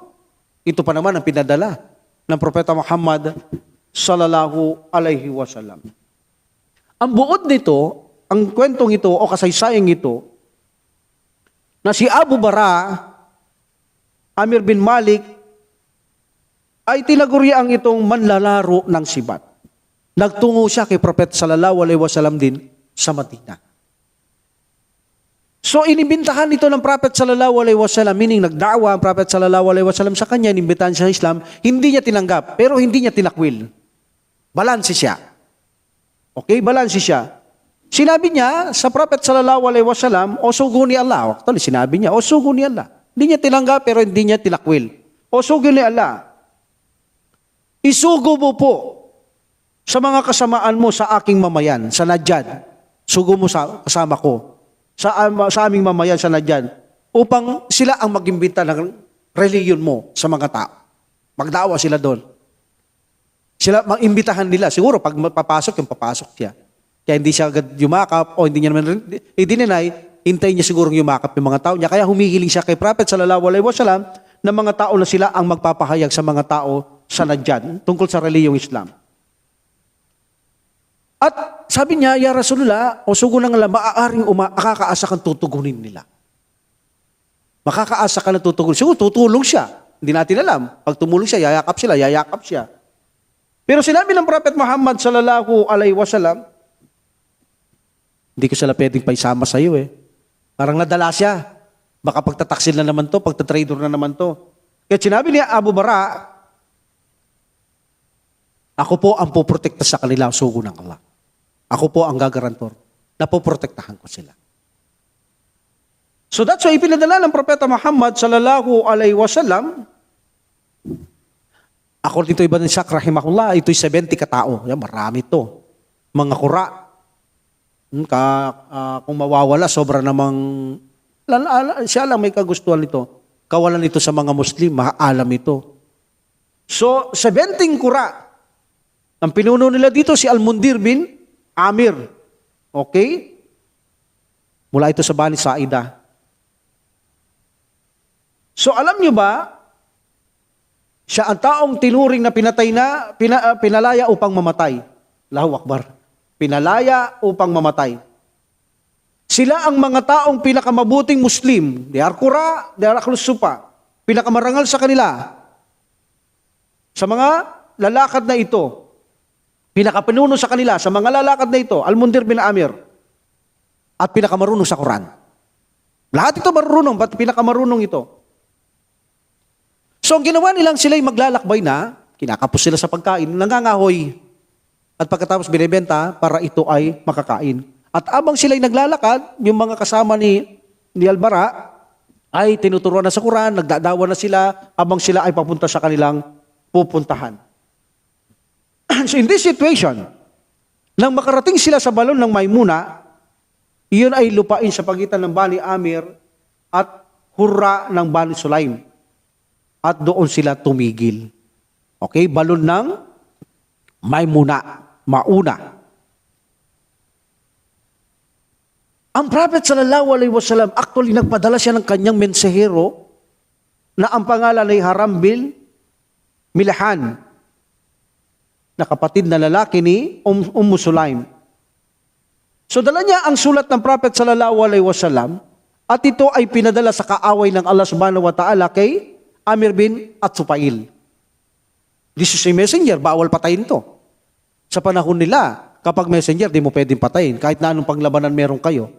A: Ito pa naman ang pinadala ng Propeta Muhammad sallallahu alaihi wasallam. Ang buod nito, ang kwentong ito o kasaysayang ito, na si Abu Bara, Amir bin Malik, ay tinaguri ang itong manlalaro ng sibat. Nagtungo siya kay Propeta sallallahu alaihi wasallam din sa Madina. So inibintahan ito ng Prophet sallallahu alaihi wasallam, meaning nagdawa ang Prophet sallallahu alaihi wasallam sa kanya, inimbitahan siya sa Islam, hindi niya tinanggap, pero hindi niya tinakwil. Balanse siya. Okay, balanse siya. Sinabi niya sa Prophet sallallahu alaihi wasallam, o sugo ni Allah. Actually, sinabi niya, o sugo ni Allah. Hindi niya tinanggap, pero hindi niya tinakwil. O sugo ni Allah. Isugo mo po sa mga kasamaan mo sa aking mamayan, sa Najad. Sugo mo sa kasama ko. Sa aming mamayan sa Najad. Upang sila ang mag-imbita ng reliyon mo sa mga tao. Magdawa sila doon. Sila, mag-imbitahan nila. Siguro, pag papasok, yung papasok siya. Kaya hindi siya agad yumakap o hindi niya naman i-deny, hintayin niya siguro yumakap yung mga tao niya. Kaya humihiling siya kay Prophet sallallahu alaihi wasallam na mga tao na sila ang magpapahayag sa mga tao sa Najad tungkol sa reliyong Islam. At sabi niya, Ya Rasulullah, o sugo ng Allah, maaaring makakaasa kang tutugunin nila. Makakaasa ka na tutugunin. Siguro tutulong siya. Hindi natin alam. Pag tumulong siya, yayakap siya. Pero sinabi ng Prophet Muhammad sallallahu alaihi wasallam, hindi ko sila pwedeng paisama sa iyo eh. Parang nadala siya. Baka pagtataksil na naman to, pagtatrader na naman to. Kaya sinabi niya Abu Bara, Ako po ang puprotekta sa kanila, sugo ng Allah. Ako po ang gagarantor na puprotektahan ko sila. So that's why ipinadala ng Propeta Muhammad sallallahu alaihi wasallam. According to Ibn Ishaq rahimahullah, ito'y 70 katao. Yan, marami to. Mga kura. Kung mawawala, sobra namang, siya lang may kagustuhan nito. Kawalan ito sa mga Muslim, maalam ito. So, 70 kura. Ang pinuno nila dito si Al-Mundir bin Amir. Okay? Mula ito sa Bani Saida. So, alam nyo ba, siya ang taong tinuring na pinatay na, pinalaya upang mamatay. Allahu Akbar. Pinalaya upang mamatay. Sila ang mga taong pinakamabuting Muslim. They are Qura, they are Ahlus Sufa. Pinakamarangal sa kanila. Sa mga lalakad na ito. Pinakapinuno sa kanila, sa mga lalakad na ito, Al-Mundir bin Amir. At pinakamarunong sa Quran. Lahat ito marunong, ba't pinakamarunong ito? So ang ginawa nilang sila'y maglalakbay na, kinakapos sila sa pagkain, nangangahoy. At pagkatapos binibenta para ito ay makakain. At abang sila'y naglalakad, yung mga kasama ni Al-Bara ay tinuturuan na sa Quran, nagdadawa na sila, abang sila ay papunta sa kanilang pupuntahan. So in this situation, nang makarating sila sa balon ng Maymuna, iyon ay lupain sa pagitan ng Bani Amir at Hurra ng Bani Sulaim. At doon sila tumigil. Okay? Balon ng Maymuna. Mauna. Ang Prophet sallallahu alaihi wasallam, actually nagpadala siya ng kanyang mensahero na ang pangalan ay Haram bin Milhan, na kapatid na lalaki ni Sulaim. So dala niya ang sulat ng Prophet sallallahu alaihi wasallam at ito ay pinadala sa kaaway ng Allah subhanahu wa ta'ala kay Amir bin At-Sufail. This is a messenger, bawal patayin to. Sa panahon nila, kapag messenger, di mo pwedeng patayin. Kahit na anong panglabanan meron kayo.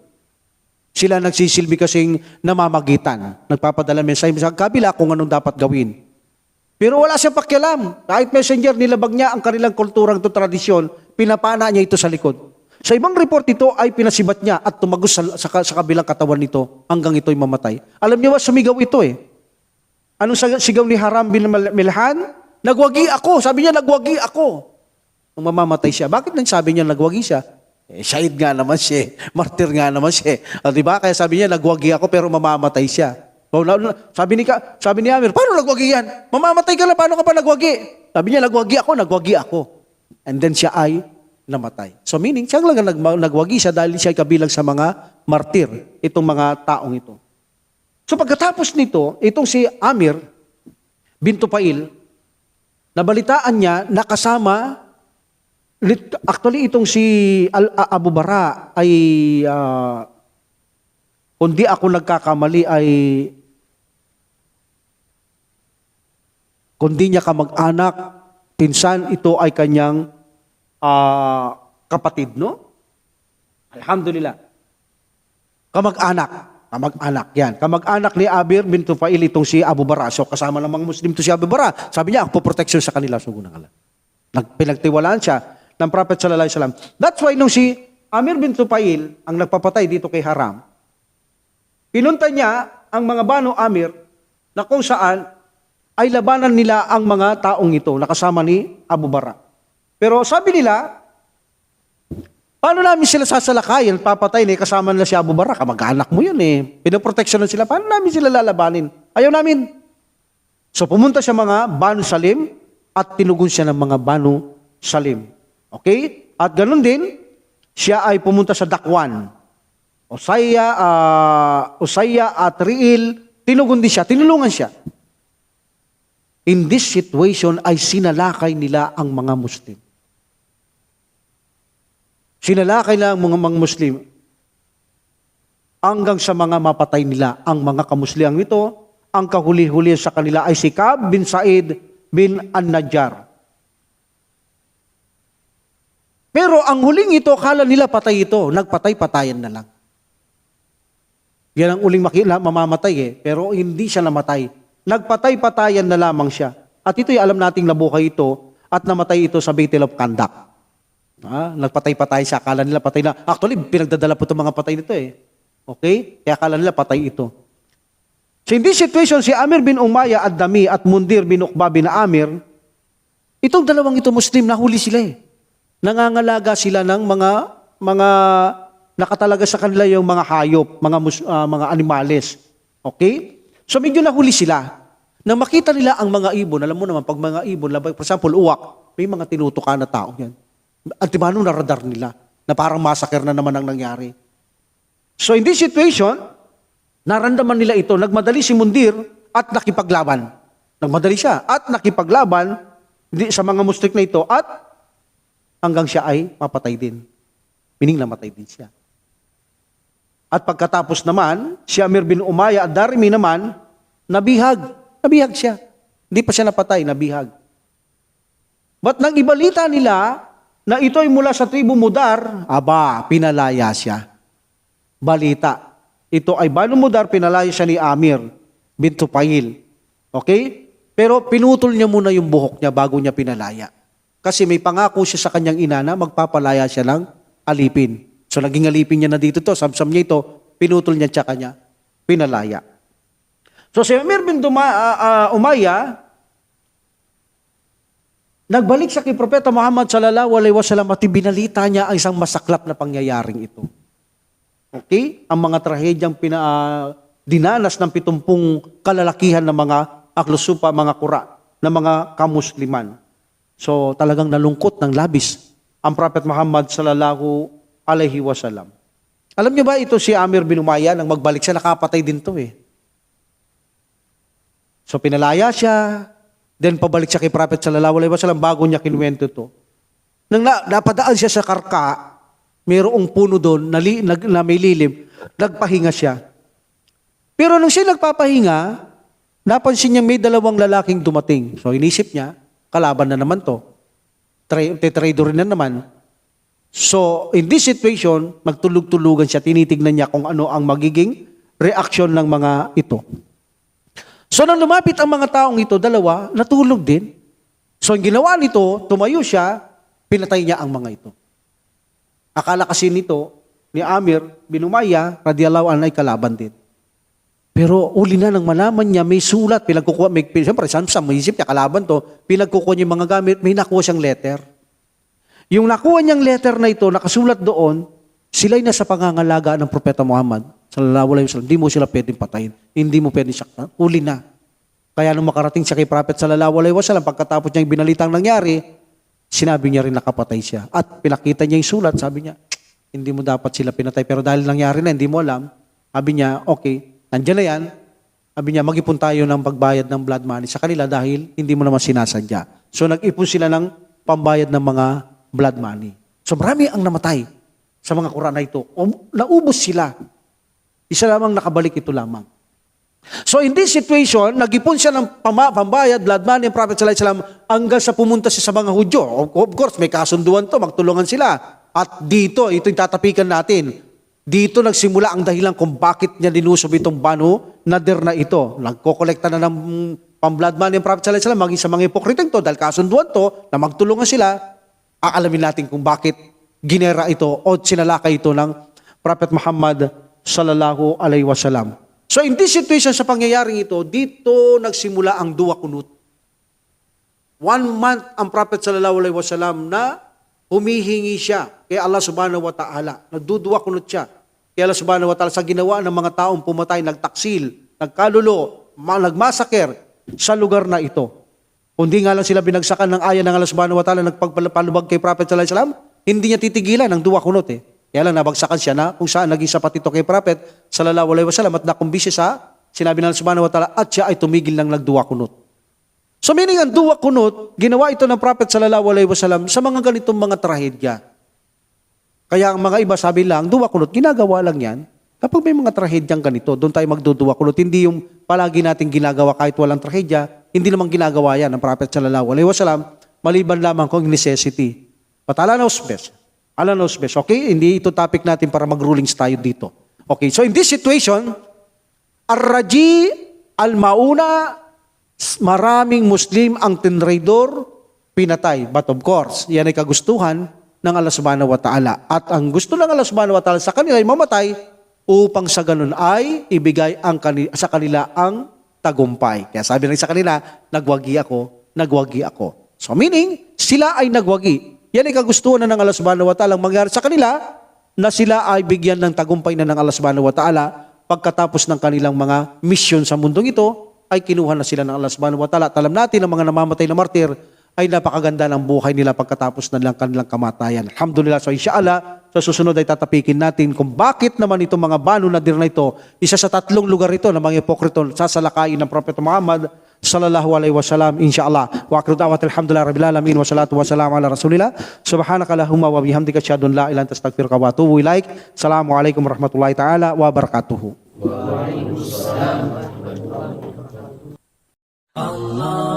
A: Sila nagsisilbi kasing namamagitan. Nagpapadala mensahe sa kabila kung anong dapat gawin. Pero wala siyang pakialam. Kahit messenger, nilabag niya ang kanilang kulturang ito, tradisyon, pinapana niya ito sa likod. Sa ibang report ito ay pinasibat niya at tumagos sa kabilang katawan nito hanggang ito'y mamatay. Alam niyo ba, sumigaw ito eh. Anong sigaw ni Haram bin Milhan? Nagwagi ako. Sabi niya, nagwagi ako. Nung mamamatay siya. Bakit nang sabi niya nagwagi siya? Shahid nga naman siya. Martir nga naman siya. Diba? Kaya sabi niya, nagwagi ako pero mamamatay siya. Sabi ni Amir, paano nagwagi yan? Mamamatay ka lang, paano ka pa nagwagi? Sabi niya, nagwagi ako. And then siya ay namatay. So meaning, siya lang nagwagi siya dahil siya ay kabilang sa mga martir. Itong mga taong ito. So pagkatapos nito, itong si Amir bin Tufail, nabalitaan niya, nakasama, actually itong si Abu Bara ay, kung di ako nagkakamali ay, kung di niya kamag-anak, pinsan, ito ay kanyang kapatid, no? Alhamdulillah. Kamag-anak. Yan. Kamag-anak ni Amir bin Tufail itong si Abu Bara. So kasama ng mga Muslim to si Abu Bara. Sabi niya, ako po protection sa kanila. Sugo ng Allah. Pinagtiwalaan siya ng Prophet sallallahu alaihi wasallam. That's why nung si Amir bin Tufail ang nagpapatay dito kay Haram, pinunta niya ang mga Banu Amir na kung saan ay labanan nila ang mga taong ito na kasama ni Abu Bara. Pero sabi nila, paano namin sila sasalakayin, papatay na kasama nila si Abu Bara, kamag-anak mo yun eh. Pinoproteksyonan sila, paano namin sila lalabanin? Ayaw namin. So pumunta siya mga Banu Salim at tinugon siya ng mga Banu Salim. Okay? At ganun din, siya ay pumunta sa Dakwan. Usaya at Riil, tinugon din siya, tinulungan siya. In this situation ay sinalakay nila ang mga Muslim. Sinalakay nila ang mga Muslim hanggang sa mga mapatay nila ang mga kamusliang nito. Ang kahuli-huli sa kanila ay si Ka'b bin Sa'id bin An-Najjar. Pero ang huling ito, kala nila patay ito. Nagpatay-patayan na lang. Yan ang uling mamamatay eh. Pero hindi siya namatay. Nagpatay-patayan na lamang siya. At ito'y alam nating nabuhay ito at namatay ito sa Battle of Kandak. Nagpatay-patay siya. Akala nila patay na. Actually, pinagdadala po itong mga patay nito eh. Okay? Kaya akala nila patay ito. So in this situation, si Amir bin Umayya ad-Dami at Mundir bin Uqba bin Amir, itong dalawang ito Muslim, nahuli sila eh. Nangangalaga sila ng mga nakatalaga sa kanila yung mga hayop, mga animales. Okay? So medyo nahuli sila. Nang makita nila ang mga ibon, alam mo naman, pag mga ibon, for example, uwak, may mga tinutuka na tao yan. Antibano na radar nila, na parang massacre na naman ang nangyari. So in this situation, naramdaman nila ito, nagmadali si Mundir at nakipaglaban. Nagmadali siya at nakipaglaban sa mga mustik na ito at hanggang siya ay mapatay din. Meaning namatay din siya. At pagkatapos naman, si Amir bin Umayya at Darimi naman, nabihag. Nabihag siya. Hindi pa siya napatay, nabihag. But nang ibalita nila na ito ay mula sa tribu Mudar, pinalaya siya. Balita. Ito ay Banu Mudar, pinalaya siya ni Amir bin Tufail. Okay? Pero pinutol niya muna yung buhok niya bago niya pinalaya. Kasi may pangako siya sa kanyang ina na magpapalaya siya ng alipin. So naging alipin niya na dito to, samsam niya ito, pinutol niya tsaka niya, pinalaya. So si Amir bin Umayya, nagbalik siya kay Propeta Muhammad sallallahu alaihi wasallam at binalita niya ang isang masaklap na pangyayaring ito. Okay? Ang mga trahedyang dinanas ng 70 kalalakihan ng mga aklusupa, mga kura, ng mga kamusliman. So talagang nalungkot ng labis ang Prophet Muhammad sallallahu alaihi wasallam. Alam niyo ba ito si Amir bin Umayya, nang magbalik siya, nakapatay din to eh. So pinalaya siya, then pabalik siya kay Prophet sallallahu alaihi wasallam bago niya kinuwento to. Nang napadaan siya sa karka, mayroong puno doon na may lilim, nagpahinga siya. Pero nung siya nagpapahinga, napansin niya may dalawang lalaking dumating. So inisip niya, kalaban na naman to. Trader na naman. So, in this situation, nagtulog-tulugan siya, tinitignan niya kung ano ang magiging reaksyon ng mga ito. So, nang lumapit ang mga taong ito, dalawa, natulog din. So, ang ginawa nito, tumayo siya, pinatay niya ang mga ito. Akala kasi nito, ni Amir bin Umayya, radiyallahu anhu, ay kalaban din. Pero uli na nang malaman niya, may sulat, siyempre, may isip niya, kalaban to, pinagkukuha niya yung mga gamit, may nakuha siyang letter. Yung nakuha niyang letter na ito, nakasulat doon, sila'y nasa pangangalaga ng Propeta Muhammad, sallallahu alaihi wasallam. Hindi mo sila pwedeng patayin. Hindi mo pwedeng saktan. Uli na. Kaya nung makarating siya kay Prophet sallallahu alaihi wasallam, pagkatapos niya yung binalitang nangyari, sinabi niya rin nakapatay siya. At pinakita niya yung sulat, sabi niya, hindi mo dapat sila pinatay. Pero dahil nangyari na, hindi mo alam, sabi niya, okay, nandiyan na yan. Sabi niya, mag-ipon tayo ng pagbayad ng blood money sa kanila dahil hindi mo naman sinasadya. So nag-ipon sila ng pambayad ng mga blood money. So marami ang namatay sa mga Quran na ito. Naubos sila. Isa lamang nakabalik ito lamang. So in this situation, nag-ipon siya ng pambayad, blood money, ang Prophet sallallahu alaihi wasallam hanggang sa pumunta siya sa mga Hudyo. Of course, may kasunduan to, magtulungan sila. At dito, ito yung tatapikan natin. Dito nagsimula ang dahilan kung bakit niya dinusob itong Banu Nadir na ito. Nagkokolekta na ng pang-blood money ang Prophet sallallahu alaihi wasallam maging sa mga hipokriteng to dahil kasunduan to na magtulungan sila. Aalamin natin kung bakit ginera ito o sinalakay ito ng Prophet Muhammad sallallahu alaihi wasallam. So in this situation sa pangyayaring ito, dito nagsimula ang duwa kunut. 1 month ang Prophet sallallahu alaihi wasallam na humihingi siya kay Allah subhanahu wa ta'ala. Nagduduwa kunut siya kay Allah subhanahu wa ta'ala sa ginawa ng mga taong pumatay, nagtaksil, nagkalulo, nagmasaker sa lugar na ito. Kundi nga lang sila binagsakan ng aya ng Allah subhanahu wa ta'ala, nagpagpalubag kay Prophet sallallahu alaihi wasallam, hindi niya titigilan ang duwa kunot eh. Kaya lang nabagsakan siya na kung saan naging sapat ito kay Prophet sallallahu alaihi wasallam at nakumbisi sa sinabi ng Allah subhanahu wa ta'ala at siya ay tumigil ng nagduwa kunot. So meaning ang duwa kunot, ginawa ito ng Prophet sallallahu alaihi wasallam sa mga ganitong mga trahedya. Kaya ang mga iba sabi lang, duwa kunot, ginagawa lang yan. Kapag may mga trahedyang ganito, doon tayo magduduwa kunot. Hindi yung palagi natin ginagawa kahit walang trahedya, hindi naman ginagawa yan ng Prophet sallallahu alaihi wasallam, maliban lamang kung necessity. But Allah knows best. Allah knows best. Okay? Hindi ito topic natin para mag-rulings tayo dito. Okay, so in this situation, Ar-Raji, Al-Mauna, maraming Muslim ang tinraidor pinatay. But of course, yan ay kagustuhan ng Allah subhanahu wa ta'ala. At ang gusto ng Allah subhanahu wa ta'ala sa kanila ay mamatay upang sa ganun ay ibigay sa kanila ang tagumpay. Kaya sabi ng sa kanila, nagwagi ako. So meaning, sila ay nagwagi. Yan ay kagustuhan na ng Allah subhanahu wa ta'ala ang mangyari sa kanila na sila ay bigyan ng tagumpay na ng Allah subhanahu wa ta'ala pagkatapos ng kanilang mga mission sa mundong ito ay kinuha na sila ng Allah subhanahu wa ta'ala. At alam natin ang mga namamatay na martir ay napakaganda ng buhay nila pagkatapos ng kanilang kamatayan. Alhamdulillah. So inshallah, sa susunod ay tatapikin natin kung bakit naman itong mga Banu Nadir na ito, isa sa 3 lugar ito na mga hipokrito sasalakayin ng Propeta Muhammad sallallahu alaihi wasallam, inshallah. Wa akhiru da'wat alhamdulillah rabbil alamin wa salatu wa salam ala rasulillah. Subhanaka allahumma wa bihamdika asyhadu an la ilaha illa anta astaghfiruka wa atubu ilaik. Assalamualaikum warahmatullahi taala wabarakatuh. Waalaikumsalam warahmatullahi wabarakatuh. Allah